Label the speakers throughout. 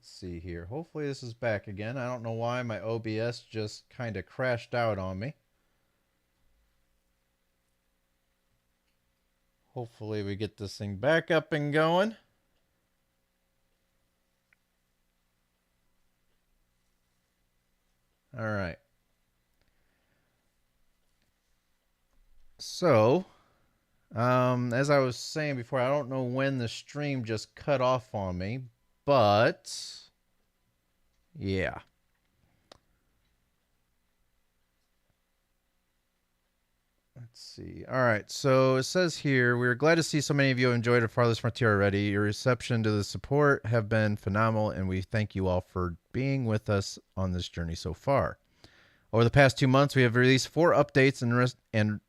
Speaker 1: Let's see here. Hopefully this is back again. I don't know why my OBS just kind of crashed out on me. Hopefully we get this thing back up and going. All right. So, as I was saying before, I don't know when the stream just cut off on me, but yeah. Let's see. All right. So it says here, we're glad to see so many of you have enjoyed the Farthest Frontier already. Your reception to the support have been phenomenal, and we thank you all for being with us on this journey so far. Over the past 2 months, we have released 4 updates and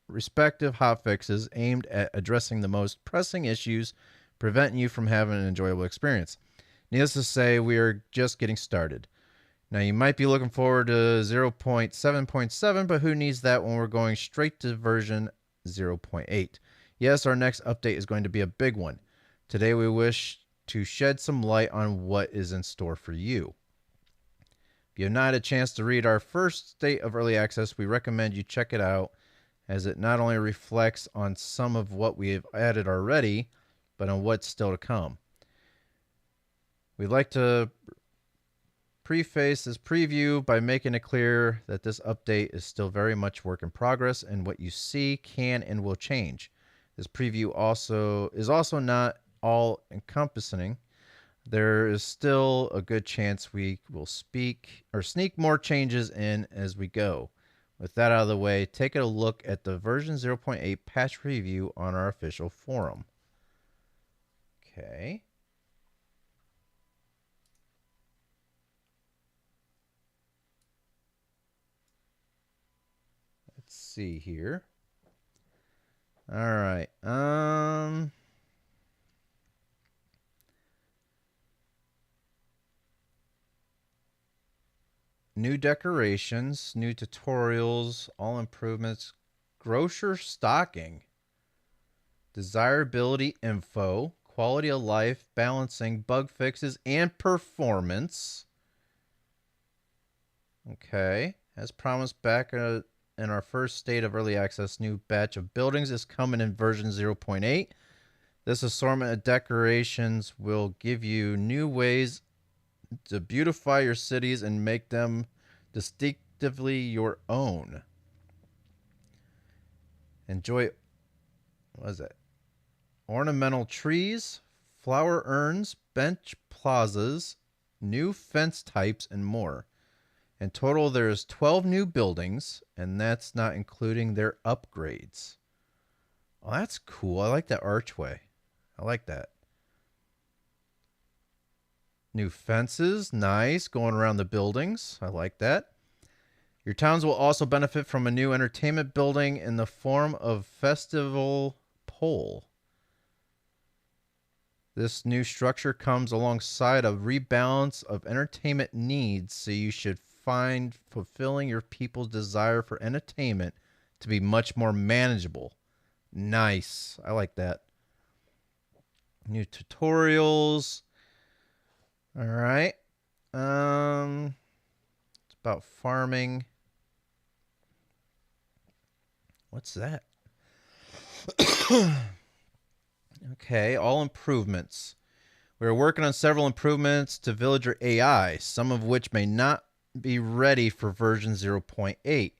Speaker 1: respective hotfixes aimed at addressing the most pressing issues, preventing you from having an enjoyable experience. Needless to say, we are just getting started. Now, you might be looking forward to 0.7.7, but who needs that when we're going straight to version 0.8? Yes, our next update is going to be a big one. Today, we wish to shed some light on what is in store for you. If you have not had a chance to read our first state of early access, we recommend you check it out, as it not only reflects on some of what we have added already, but on what's still to come. We'd like to preface this preview by making it clear that this update is still very much work in progress, and what you see can and will change. This preview is also not all encompassing. There is still a good chance we will sneak more changes in as we go. With that out of the way, take a look at the version 0.8 patch review on our official forum. Okay. Let's see here. All right. New decorations, new tutorials, all improvements, grocer stocking, desirability info, quality of life, balancing, bug fixes, and performance. Okay. As promised back in our first state of early access, new batch of buildings is coming in version 0.8. This assortment of decorations will give you new ways to beautify your cities and make them distinctively your own. Enjoy, what is that? Ornamental trees, flower urns, bench plazas, new fence types, and more. In total, there's 12 new buildings, and that's not including their upgrades. Oh, that's cool. I like that archway. I like that. New fences, nice, going around the buildings. I like that. Your towns will also benefit from a new entertainment building in the form of Festival Pole. This new structure comes alongside a rebalance of entertainment needs, so you should find fulfilling your people's desire for entertainment to be much more manageable. Nice. I like that. New tutorials. All right. It's about farming. What's that? Okay, all improvements. We're working on several improvements to villager AI, some of which may not be ready for version 0.8,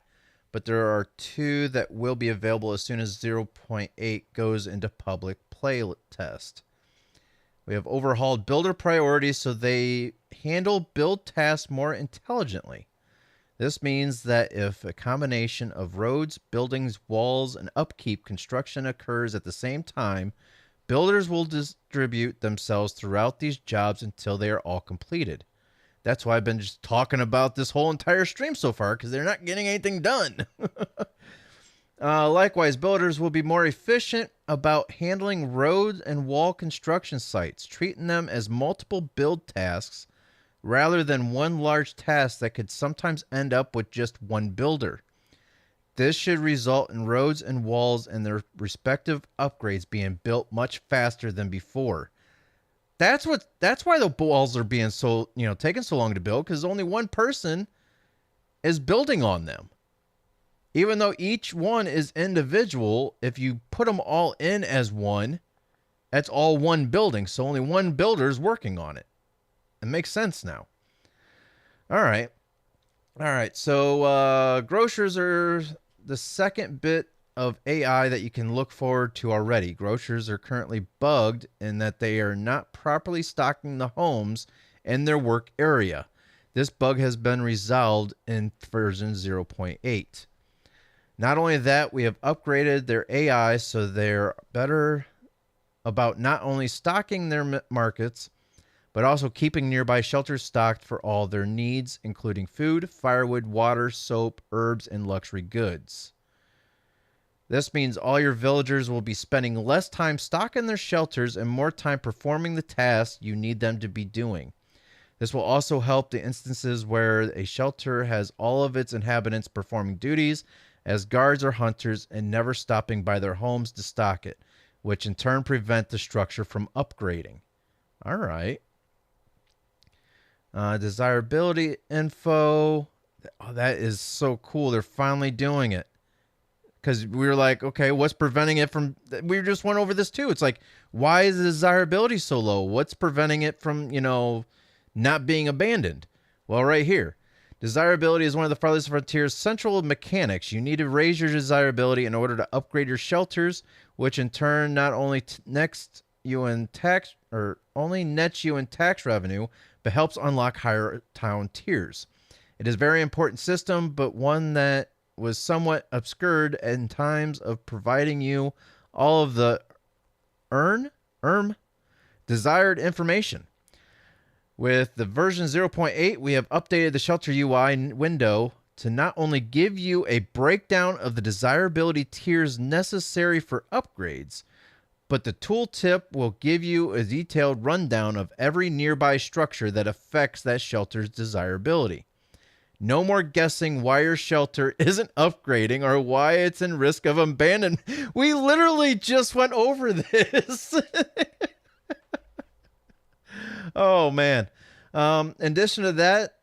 Speaker 1: but there are 2 that will be available as soon as 0.8 goes into public play test. We have overhauled builder priorities so they handle build tasks more intelligently. This means that if a combination of roads, buildings, walls, and upkeep construction occurs at the same time, builders will distribute themselves throughout these jobs until they are all completed. That's why I've been just talking about this whole entire stream so far, because they're not getting anything done. Likewise, builders will be more efficient about handling roads and wall construction sites, treating them as multiple build tasks rather than one large task that could sometimes end up with just one builder. This should result in roads and walls and their respective upgrades being built much faster than before. That's why the walls are being so, taking so long to build, because only one person is building on them. Even though each one is individual, if you put them all in as one, that's all one building. So only one builder is working on it. It makes sense now. All right. All right. So grocers are the second bit of AI that you can look forward to already. Grocers are currently bugged in that they are not properly stocking the homes in their work area. This bug has been resolved in version 0.8. Not only that, we have upgraded their AI so they're better about not only stocking their markets, but also keeping nearby shelters stocked for all their needs, including food, firewood, water, soap, herbs, and luxury goods. This means all your villagers will be spending less time stocking their shelters and more time performing the tasks you need them to be doing. This will also help the instances where a shelter has all of its inhabitants performing duties as guards or hunters and never stopping by their homes to stock it, which in turn prevent the structure from upgrading. All right. Desirability info. Oh, that is so cool. They're finally doing it. Because we were like, okay, what's preventing it from... We just went over this too. It's like, why is the desirability so low? What's preventing it from, not being abandoned? Well, right here. Desirability is one of the Farthest Frontier's central mechanics. You need to raise your desirability in order to upgrade your shelters, which in turn not only nets you in tax revenue, but helps unlock higher town tiers. It is a very important system, but one that was somewhat obscured in times of providing you all of the desired information. With the version 0.8, we have updated the shelter UI window to not only give you a breakdown of the desirability tiers necessary for upgrades, but the tooltip will give you a detailed rundown of every nearby structure that affects that shelter's desirability. No more guessing why your shelter isn't upgrading or why it's in risk of abandonment. We literally just went over this. Oh, man. In addition to that,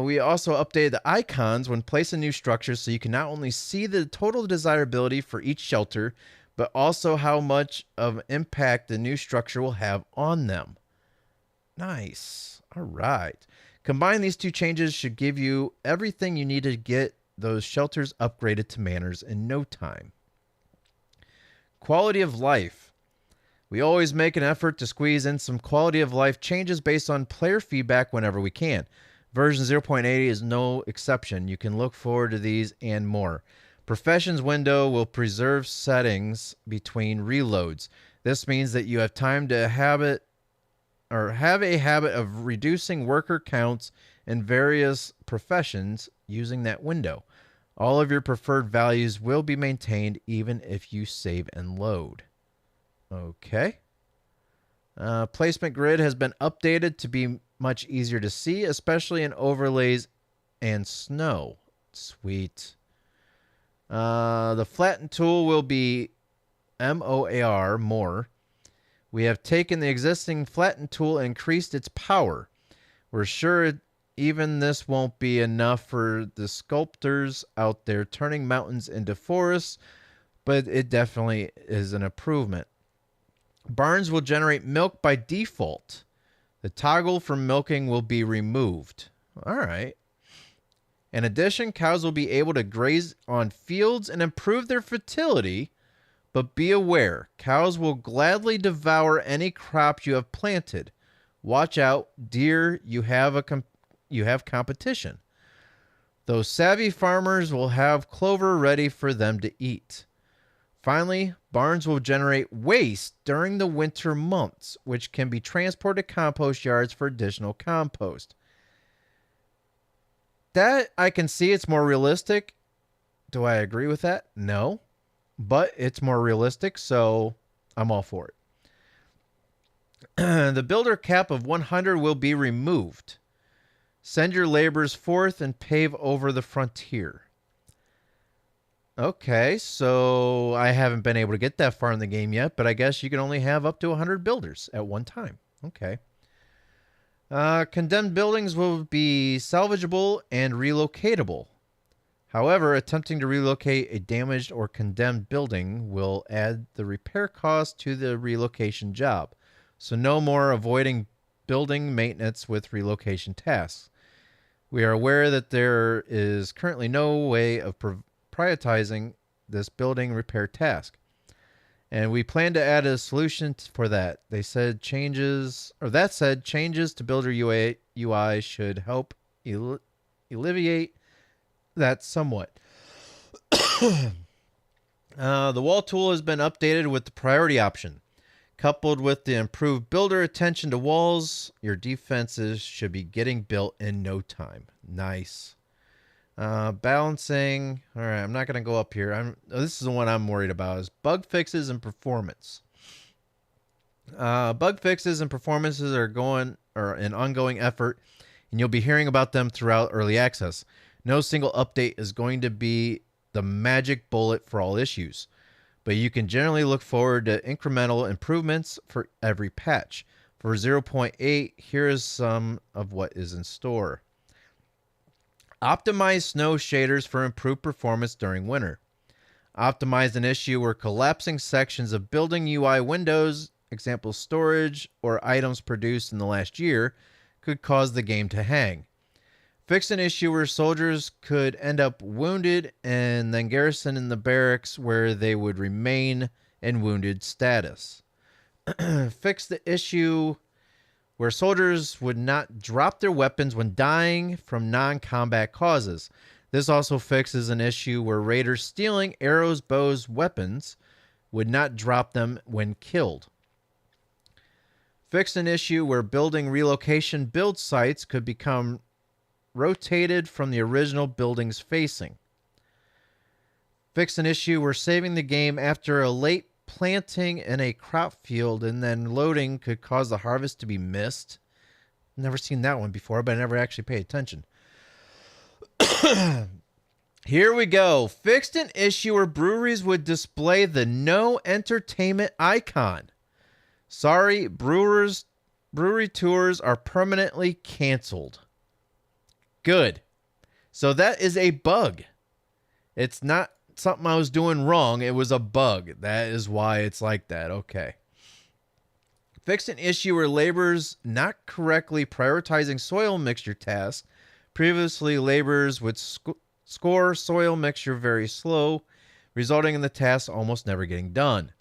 Speaker 1: we also updated the icons when placing new structures so you can not only see the total desirability for each shelter, but also how much of an impact the new structure will have on them. Nice. All right. Combine these two changes should give you everything you need to get those shelters upgraded to manors in no time. Quality of life. We always make an effort to squeeze in some quality of life changes based on player feedback whenever we can. Version 0.8 is no exception. You can look forward to these and more. Professions window will preserve settings between reloads. This means that you have time to have a habit of reducing worker counts in various professions using that window. All of your preferred values will be maintained even if you save and load. Okay. Placement grid has been updated to be much easier to see, especially in overlays and snow. Sweet. The flatten tool will be MOAR, more. We have taken the existing flatten tool and increased its power. We're sure even this won't be enough for the sculptors out there turning mountains into forests, but it definitely is an improvement. Barns will generate milk by default. The toggle for milking will be removed. All right. In addition, cows will be able to graze on fields and improve their fertility. But be aware, cows will gladly devour any crop you have planted. Watch out, deer, you have competition. Those savvy farmers will have clover ready for them to eat. Finally, barns will generate waste during the winter months, which can be transported to compost yards for additional compost. That I can see it's more realistic. Do I agree with that? No. But it's more realistic, so I'm all for it. The builder cap of 100 will be removed. Send your laborers forth and pave over the frontier. Okay, so I haven't been able to get that far in the game yet, but I guess you can only have up to 100 builders at one time. Okay. Condemned buildings will be salvageable and relocatable. However, attempting to relocate a damaged or condemned building will add the repair cost to the relocation job. So no more avoiding building maintenance with relocation tasks. We are aware that there is currently no way of prioritizing this building repair task, and we plan to add a solution for that. Changes to builder UI should help alleviate that somewhat. The wall tool has been updated with the priority option. Coupled with the improved builder attention to walls, your defenses should be getting built in no time. Nice. Balancing. All right, I'm not going to go up here. This is the one I'm worried about, is bug fixes and performance. Bug fixes and performances are an ongoing effort, and you'll be hearing about them throughout early access. No single update is going to be the magic bullet for all issues, but you can generally look forward to incremental improvements for every patch. For 0.8, here is some of what is in store. Optimize snow shaders for improved performance during winter. Optimize an issue where collapsing sections of building UI windows, example storage, or items produced in the last year, could cause the game to hang. Fix an issue where soldiers could end up wounded and then garrison in the barracks where they would remain in wounded status. Fix the issue where soldiers would not drop their weapons when dying from non-combat causes. This also fixes an issue where raiders stealing arrows, bows, weapons would not drop them when killed. Fix an issue where building relocation build sites could become rotated from the original building's facing. Fix an issue where saving the game after a late planting in a crop field and then loading could cause the harvest to be missed. Never seen that one before, but I never actually paid attention. Here we go. Fixed an issue where breweries would display the no entertainment icon. Sorry, brewery tours are permanently canceled. Good. So that is a bug. It's not something I was doing wrong. It was a bug. That is why it's like that. Okay. Fixed an issue where laborers not correctly prioritizing soil mixture tasks. Previously, laborers would score soil mixture very slow, resulting in the task almost never getting done.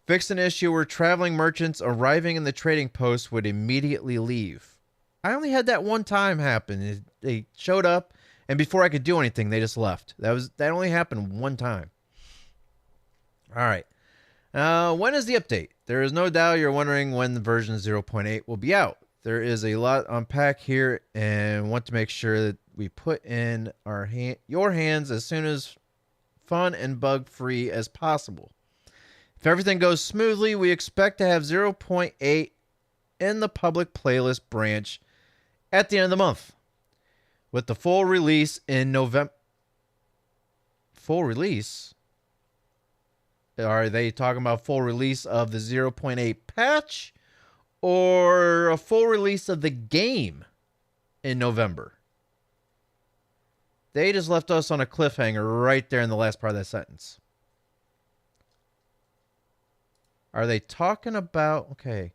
Speaker 1: Fixed an issue where traveling merchants arriving in the trading post would immediately leave. I only had that one time happen. They showed up, and before I could do anything, they just left. That only happened one time. All right. When is the update? There is no doubt you're wondering when the version 0.8 will be out. There is a lot to unpack here, and want to make sure that we put in your hands as soon as fun and bug-free as possible. If everything goes smoothly, we expect to have 0.8 in the public playlist branch at the end of the month, with the full release in November. Full release? Are they talking about full release of the 0.8 patch or a full release of the game in November? They just left us on a cliffhanger right there in the last part of that sentence. Are they talking about... Okay.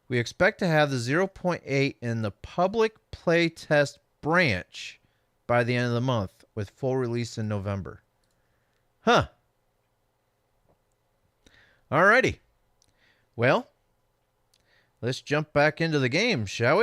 Speaker 1: We expect to have the 0.8 in the public playtest branch by the end of the month, with full release in November. Huh. Alrighty. Well, let's jump back into the game, shall we?